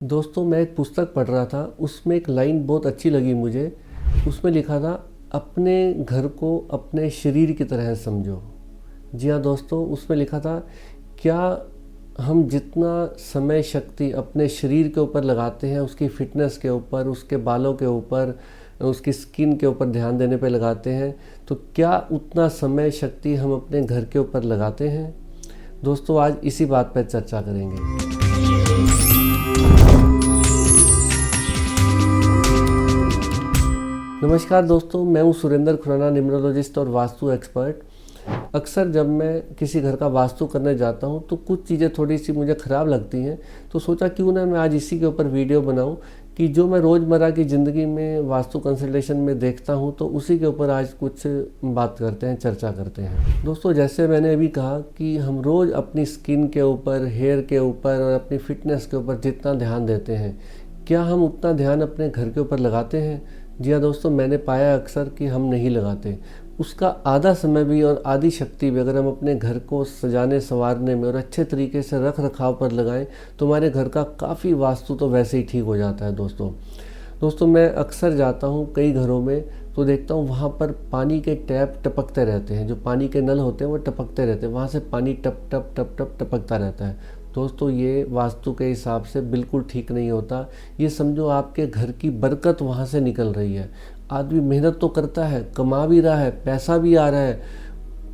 दोस्तों मैं एक पुस्तक पढ़ रहा था, उसमें एक लाइन बहुत अच्छी लगी मुझे। उसमें लिखा था, अपने घर को अपने शरीर की तरह समझो। जी हाँ दोस्तों, उसमें लिखा था, क्या हम जितना समय शक्ति अपने शरीर के ऊपर लगाते हैं, उसकी फ़िटनेस के ऊपर, उसके बालों के ऊपर, उसकी स्किन के ऊपर ध्यान देने पे लगाते हैं, तो क्या उतना समय शक्ति हम अपने घर के ऊपर लगाते हैं? दोस्तों आज इसी बात पर चर्चा करेंगे। नमस्कार दोस्तों, मैं हूं सुरेंद्र खुराना, न्यूमरोलॉजिस्ट और वास्तु एक्सपर्ट। अक्सर जब मैं किसी घर का वास्तु करने जाता हूं तो कुछ चीज़ें थोड़ी सी मुझे ख़राब लगती हैं, तो सोचा क्यों ना मैं आज इसी के ऊपर वीडियो बनाऊं कि जो मैं रोज़मर्रा की ज़िंदगी में वास्तु कंसल्टेशन में देखता हूं, तो उसी के ऊपर आज कुछ बात करते हैं, चर्चा करते हैं। दोस्तों जैसे मैंने अभी कहा कि हम रोज़ अपनी स्किन के ऊपर, हेयर के ऊपर और अपनी फ़िटनेस के ऊपर जितना ध्यान देते हैं, क्या हम उतना ध्यान अपने घर के ऊपर लगाते हैं? जी हाँ दोस्तों, मैंने पाया अक्सर कि हम नहीं लगाते। उसका आधा समय भी और आधी शक्ति भी अगर हम अपने घर को सजाने संवारने में और अच्छे तरीके से रख रखाव पर लगाएं, तो हमारे घर का काफ़ी वास्तु तो वैसे ही ठीक हो जाता है। दोस्तों मैं अक्सर जाता हूँ कई घरों में, तो देखता हूँ वहाँ पर पानी के टैप टपकते रहते हैं, जो पानी के नल होते हैं वो टपकते रहते हैं, वहाँ से पानी टप टप टप टप टपकता रहता है। दोस्तों ये वास्तु के हिसाब से बिल्कुल ठीक नहीं होता। ये समझो आपके घर की बरकत वहाँ से निकल रही है। आदमी मेहनत तो करता है, कमा भी रहा है, पैसा भी आ रहा है,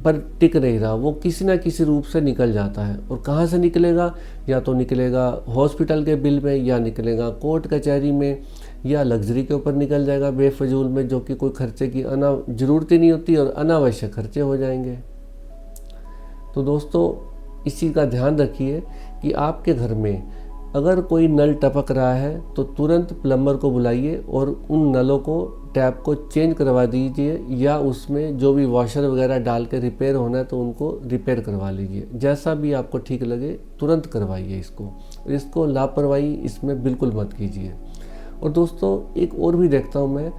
पर टिक नहीं रहा, वो किसी ना किसी रूप से निकल जाता है। और कहाँ से निकलेगा? या तो निकलेगा हॉस्पिटल के बिल में, या निकलेगा कोर्ट कचहरी में, या लग्जरी के ऊपर निकल जाएगा बेफजूल में, जो कि कोई खर्चे की ज़रूरत ही नहीं होती और अनावश्यक खर्चे हो जाएंगे। तो दोस्तों इसी का ध्यान रखिए कि आपके घर में अगर कोई नल टपक रहा है तो तुरंत प्लम्बर को बुलाइए और उन नलों को, टैप को चेंज करवा दीजिए, या उसमें जो भी वॉशर वगैरह डाल के रिपेयर होना है तो उनको रिपेयर करवा लीजिए। जैसा भी आपको ठीक लगे तुरंत करवाइए इसको लापरवाही इसमें बिल्कुल मत कीजिए। और दोस्तों एक और भी देखता हूँ मैं,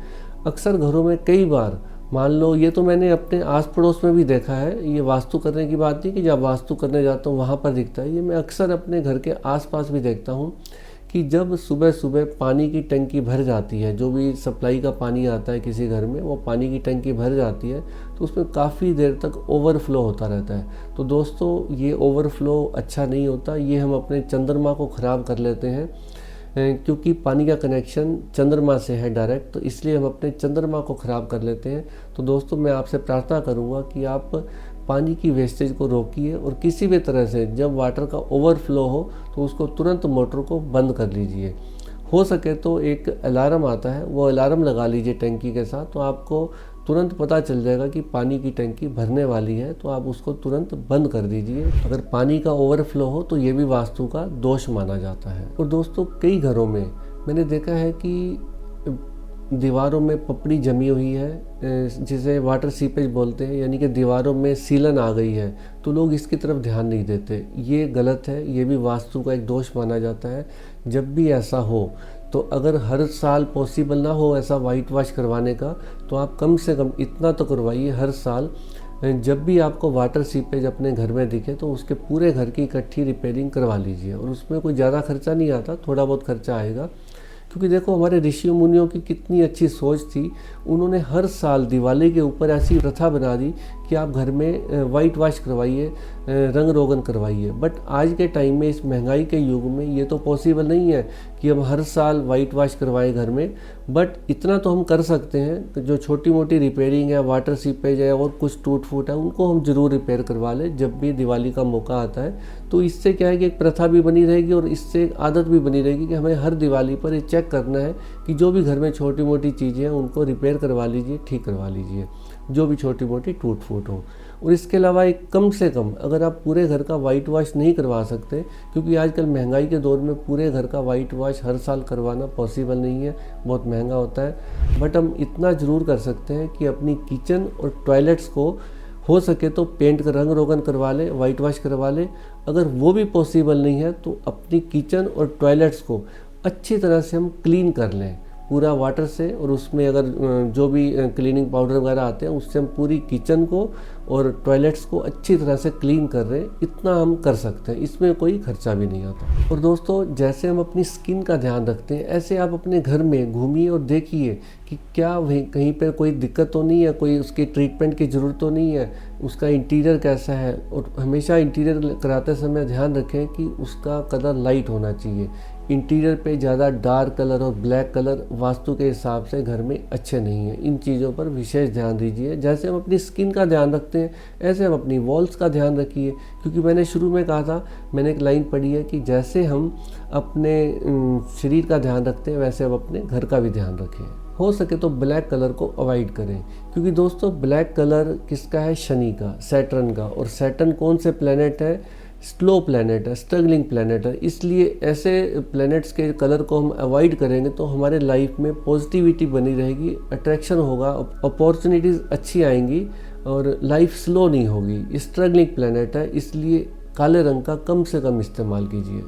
अक्सर घरों में कई बार, मान लो ये तो मैंने अपने आस पड़ोस में भी देखा है, ये वास्तु करने की बात नहीं कि जब वास्तु करने जाता हूँ वहाँ पर दिखता है, ये मैं अक्सर अपने घर के आसपास भी देखता हूँ कि जब सुबह सुबह पानी की टंकी भर जाती है, जो भी सप्लाई का पानी आता है किसी घर में, वो पानी की टंकी भर जाती है, तो उसमें काफ़ी देर तक ओवरफ्लो होता रहता है। तो दोस्तों ये ओवरफ्लो अच्छा नहीं होता, ये हम अपने चंद्रमा को ख़राब कर लेते हैं, क्योंकि पानी का कनेक्शन चंद्रमा से है डायरेक्ट, तो इसलिए हम अपने चंद्रमा को ख़राब कर लेते हैं। तो दोस्तों मैं आपसे प्रार्थना करूंगा कि आप पानी की वेस्टेज को रोकिए और किसी भी तरह से जब वाटर का ओवरफ्लो हो तो उसको तुरंत मोटर को बंद कर लीजिए। हो सके तो एक अलार्म आता है, वो अलार्म लगा लीजिए टंकी के साथ, तो आपको तुरंत पता चल जाएगा कि पानी की टंकी भरने वाली है, तो आप उसको तुरंत बंद कर दीजिए। अगर पानी का ओवरफ्लो हो तो ये भी वास्तु का दोष माना जाता है। और दोस्तों कई घरों में मैंने देखा है कि दीवारों में पपड़ी जमी हुई है, जिसे वाटर सीपेज बोलते हैं, यानी कि दीवारों में सीलन आ गई है, तो लोग इसकी तरफ ध्यान नहीं देते। ये गलत है, ये भी वास्तु का एक दोष माना जाता है। जब भी ऐसा हो तो अगर हर साल पॉसिबल ना हो ऐसा वाइट वॉश करवाने का, तो आप कम से कम इतना तो करवाइए हर साल, जब भी आपको वाटर सीपेज अपने घर में दिखे तो उसके पूरे घर की इकट्ठी रिपेयरिंग करवा लीजिए। और उसमें कोई ज़्यादा खर्चा नहीं आता, थोड़ा बहुत खर्चा आएगा, क्योंकि देखो हमारे ऋषियों मुनियों की कितनी अच्छी सोच थी। उन्होंने हर साल दिवाली के ऊपर ऐसी प्रथा बना दी कि आप घर में वाइट वॉश करवाइए, रंग रोगन करवाइए। बट आज के टाइम में, इस महंगाई के युग में, ये तो पॉसिबल नहीं है कि हम हर साल वाइट वॉश करवाएं घर में। बट इतना तो हम कर सकते हैं कि जो छोटी मोटी रिपेयरिंग है, वाटर सीपेज है और कुछ टूट फूट है, उनको हम ज़रूर रिपेयर करवा लें जब भी दिवाली का मौका आता है। तो इससे क्या है कि एक प्रथा भी बनी रहेगी और इससे एक आदत भी बनी रहेगी कि हमें हर दिवाली पर ये चेक करना है कि जो भी घर में छोटी मोटी चीज़ें हैं उनको रिपेयर करवा लीजिए, ठीक करवा लीजिए, जो भी छोटी मोटी टूट फूट हो। और इसके अलावा एक कम से कम, अगर आप पूरे घर का वाइट वॉश नहीं करवा सकते, क्योंकि आजकल महंगाई के दौर में पूरे घर का वाइट वॉश हर साल करवाना पॉसिबल नहीं है, बहुत महंगा होता है। बट हम इतना ज़रूर कर सकते हैं कि अपनी किचन और टॉयलेट्स को हो सके तो पेंट का रंग रोगन करवा लें, वाइट वॉश करवा लें। अगर वो भी पॉसिबल नहीं है तो अपनी किचन और टॉयलेट्स को अच्छी तरह से हम क्लीन कर लें, पूरा वाटर से, और उसमें अगर जो भी क्लीनिंग पाउडर वगैरह आते हैं उससे हम पूरी किचन को और टॉयलेट्स को अच्छी तरह से क्लीन कर रहे हैं, इतना हम कर सकते हैं, इसमें कोई खर्चा भी नहीं आता। और दोस्तों, जैसे हम अपनी स्किन का ध्यान रखते हैं, ऐसे आप अपने घर में घूमिए और देखिए कि क्या वहीं कहीं पर कोई दिक्कत तो नहीं है, कोई उसकी ट्रीटमेंट की ज़रूरत तो नहीं है, उसका इंटीरियर कैसा है। और हमेशा इंटीरियर कराते समय ध्यान रखें कि उसका कलर लाइट होना चाहिए। इंटीरियर पे ज़्यादा डार्क कलर और ब्लैक कलर वास्तु के हिसाब से घर में अच्छे नहीं हैं। इन चीज़ों पर विशेष ध्यान दीजिए। जैसे हम अपनी स्किन का ध्यान रखते हैं, ऐसे हम अपनी वॉल्स का ध्यान रखिए, क्योंकि मैंने शुरू में कहा था, मैंने एक लाइन पढ़ी है कि जैसे हम अपने शरीर का ध्यान रखते हैं, वैसे हम अपने घर का भी ध्यान रखें। हो सके तो ब्लैक कलर को अवॉइड करें, क्योंकि दोस्तों ब्लैक कलर किसका है? शनि का, सैटर्न का। और सैटर्न कौन से प्लैनेट है? स्लो प्लैनेट है, स्ट्रगलिंग प्लैनेट है। इसलिए ऐसे प्लैनेट्स के कलर को हम अवॉइड करेंगे तो हमारे लाइफ में पॉजिटिविटी बनी रहेगी, अट्रैक्शन होगा, अपॉर्चुनिटीज़ अच्छी आएंगी और लाइफ स्लो नहीं होगी। स्ट्रगलिंग प्लैनेट है, इसलिए काले रंग का कम से कम इस्तेमाल कीजिए।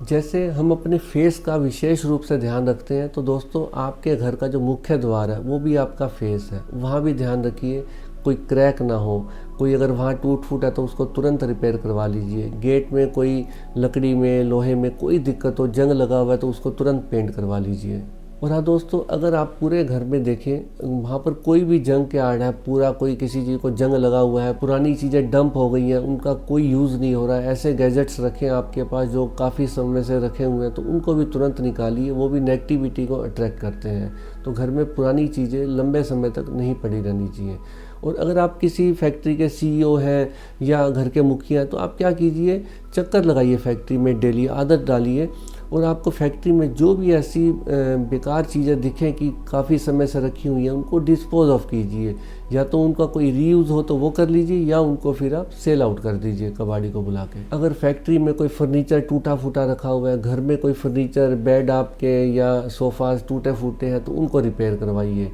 जैसे हम अपने फेस का विशेष रूप से ध्यान रखते हैं, तो दोस्तों आपके घर का जो मुख्य द्वार है वो भी आपका फेस है, वहाँ भी ध्यान रखिए कोई क्रैक ना हो। कोई अगर वहाँ टूट फूट है तो उसको तुरंत रिपेयर करवा लीजिए। गेट में कोई लकड़ी में, लोहे में कोई दिक्कत हो, जंग लगा हुआ है तो उसको तुरंत पेंट करवा लीजिए। और हाँ दोस्तों, अगर आप पूरे घर में देखें, वहाँ पर कोई भी जंग के आड़ है, पूरा कोई किसी चीज़ को जंग लगा हुआ है, पुरानी चीज़ें डंप हो गई हैं, उनका कोई यूज़ नहीं हो रहा है, ऐसे गैजेट्स रखें आपके पास जो काफ़ी समय से रखे हुए हैं, तो उनको भी तुरंत निकालिए। वो भी नेगेटिविटी को अट्रैक्ट करते हैं। तो घर में पुरानी चीज़ें लंबे समय तक नहीं पड़ी रहनी चाहिए। और अगर आप किसी फैक्ट्री के सीईओ हैं या घर के मुखिया हैं, तो आप क्या कीजिए, चक्कर लगाइए फैक्ट्री में डेली, आदत डालिए। और आपको फैक्ट्री में जो भी ऐसी बेकार चीज़ें दिखें कि काफ़ी समय से रखी हुई हैं, उनको डिस्पोज ऑफ कीजिए। या तो उनका कोई रीयूज़ हो तो वो कर लीजिए, या उनको फिर आप सेल आउट कर दीजिए कबाड़ी को बुला के। अगर फैक्ट्री में कोई फर्नीचर टूटा फूटा रखा हुआ है, घर में कोई फर्नीचर, बेड आपके या सोफ़ाज टूटे फूटे हैं, तो उनको रिपेयर करवाइए।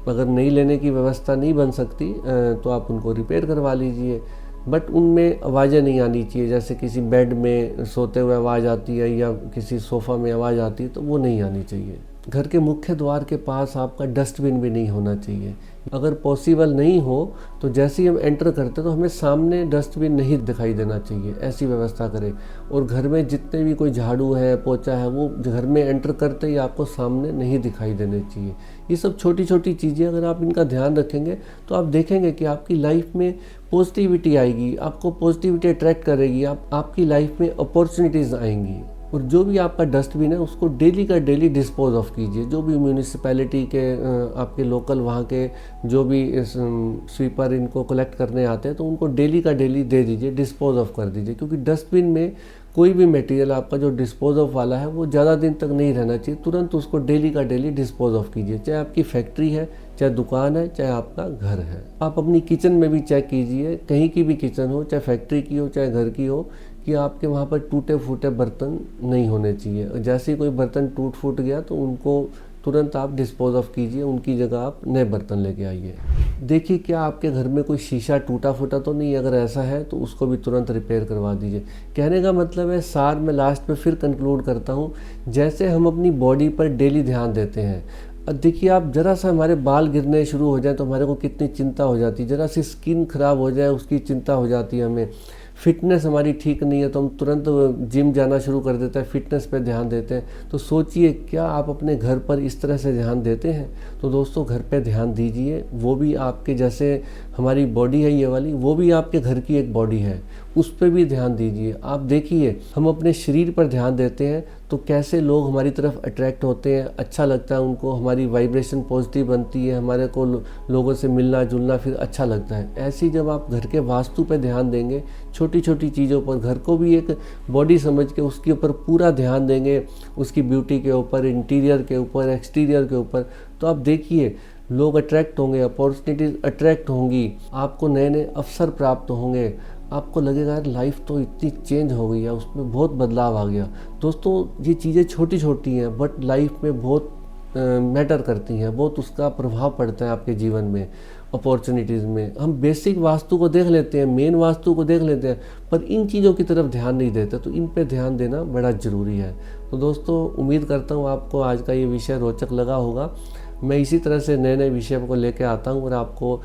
अगर नई लेने की व्यवस्था नहीं बन सकती तो आप उनको रिपेयर करवा लीजिए, बट उनमें आवाज़ें नहीं आनी चाहिए। जैसे किसी बेड में सोते हुए आवाज़ आती है या किसी सोफ़ा में आवाज़ आती है, तो वो नहीं आनी चाहिए। घर के मुख्य द्वार के पास आपका डस्टबिन भी नहीं होना चाहिए। अगर पॉसिबल नहीं हो तो जैसे ही हम एंटर करते हैं तो हमें सामने डस्टबिन नहीं दिखाई देना चाहिए, ऐसी व्यवस्था करें। और घर में जितने भी कोई झाड़ू है, पोछा है, वो घर में एंटर करते ही आपको सामने नहीं दिखाई देने चाहिए। ये सब छोटी छोटी चीज़ें अगर आप इनका ध्यान रखेंगे तो आप देखेंगे कि आपकी लाइफ में पॉजिटिविटी आएगी, आपको पॉजिटिविटी अट्रैक्ट करेगी, आपकी लाइफ में अपॉर्चुनिटीज़ आएंगी। और जो भी आपका डस्टबिन है उसको डेली का डेली डिस्पोज ऑफ कीजिए। जो भी म्यूनिसिपैलिटी के आपके लोकल वहाँ के जो भी स्वीपर इनको कलेक्ट करने आते हैं, तो उनको डेली का डेली दे दीजिए, डिस्पोज ऑफ कर दीजिए। क्योंकि डस्टबिन में कोई भी मटेरियल आपका जो डिस्पोज ऑफ वाला है वो ज़्यादा दिन तक नहीं रहना चाहिए, तुरंत उसको डेली का डेली डिस्पोज ऑफ कीजिए। चाहे आपकी फैक्ट्री है, चाहे दुकान है, चाहे आपका घर है। आप अपनी किचन में भी चेक कीजिए, कहीं की भी किचन हो, चाहे फैक्ट्री की हो चाहे घर की हो, कि आपके वहाँ पर टूटे फूटे बर्तन नहीं होने चाहिए। जैसे ही कोई बर्तन टूट फूट गया तो उनको तुरंत आप डिस्पोज ऑफ कीजिए, उनकी जगह आप नए बर्तन लेके आइए। देखिए क्या आपके घर में कोई शीशा टूटा फूटा तो नहीं है, अगर ऐसा है तो उसको भी तुरंत रिपेयर करवा दीजिए। कहने का मतलब है, सार में लास्ट में फिर कंक्लूड करता हूँ, जैसे हम अपनी बॉडी पर डेली ध्यान देते हैं। अब देखिए, आप ज़रा सा हमारे बाल गिरने शुरू हो जाए तो हमारे को कितनी चिंता हो जाती है, ज़रा सी स्किन ख़राब हो जाए उसकी चिंता हो जाती है हमें, फिटनेस हमारी ठीक नहीं है तो हम तुरंत जिम जाना शुरू कर देते हैं, फिटनेस पे ध्यान देते हैं। तो सोचिए, क्या आप अपने घर पर इस तरह से ध्यान देते हैं? तो दोस्तों घर पे ध्यान दीजिए। वो भी आपके जैसे हमारी बॉडी है ये वाली, वो भी आपके घर की एक बॉडी है, उस पर भी ध्यान दीजिए। आप देखिए, हम अपने शरीर पर ध्यान देते हैं तो कैसे लोग हमारी तरफ अट्रैक्ट होते हैं, अच्छा लगता है उनको, हमारी वाइब्रेशन पॉजिटिव बनती है, हमारे को लोगों से मिलना जुलना फिर अच्छा लगता है। ऐसे ही जब आप घर के वास्तु पे ध्यान देंगे, छोटी छोटी चीज़ों पर, घर को भी एक बॉडी समझ के उसके ऊपर पूरा ध्यान देंगे, उसकी ब्यूटी के ऊपर, इंटीरियर के ऊपर, एक्सटीरियर के ऊपर, तो आप देखिए लोग अट्रैक्ट होंगे, अपॉर्चुनिटीज़ अट्रैक्ट होंगी, आपको नए नए अवसर प्राप्त होंगे। आपको लगेगा यार लाइफ तो इतनी चेंज हो गई है, उसमें बहुत बदलाव आ गया। दोस्तों ये चीज़ें छोटी छोटी हैं बट लाइफ में बहुत मैटर करती हैं, बहुत उसका प्रभाव पड़ता है आपके जीवन में, अपॉर्चुनिटीज़ में। हम बेसिक वास्तु को देख लेते हैं, मेन वास्तु को देख लेते हैं, पर इन चीज़ों की तरफ ध्यान नहीं देते, तो इन पे ध्यान देना बड़ा ज़रूरी है। तो दोस्तों उम्मीद करता हूँ आपको आज का ये विषय रोचक लगा होगा। मैं इसी तरह से नए नए विषय को लेकर आता हूँ और आपको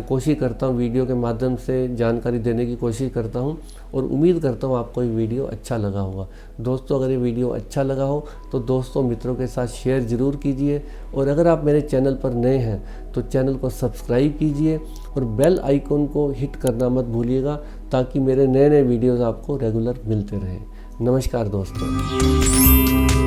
कोशिश करता हूँ वीडियो के माध्यम से जानकारी देने की कोशिश करता हूँ और उम्मीद करता हूँ आपको ये वीडियो अच्छा लगा होगा। दोस्तों अगर ये वीडियो अच्छा लगा हो तो दोस्तों मित्रों के साथ शेयर ज़रूर कीजिए और अगर आप मेरे चैनल पर नए हैं तो चैनल को सब्सक्राइब कीजिए और बेल आइकन को हिट करना मत भूलिएगा ताकि मेरे नए नए वीडियोज़ आपको रेगुलर मिलते रहें। नमस्कार दोस्तों।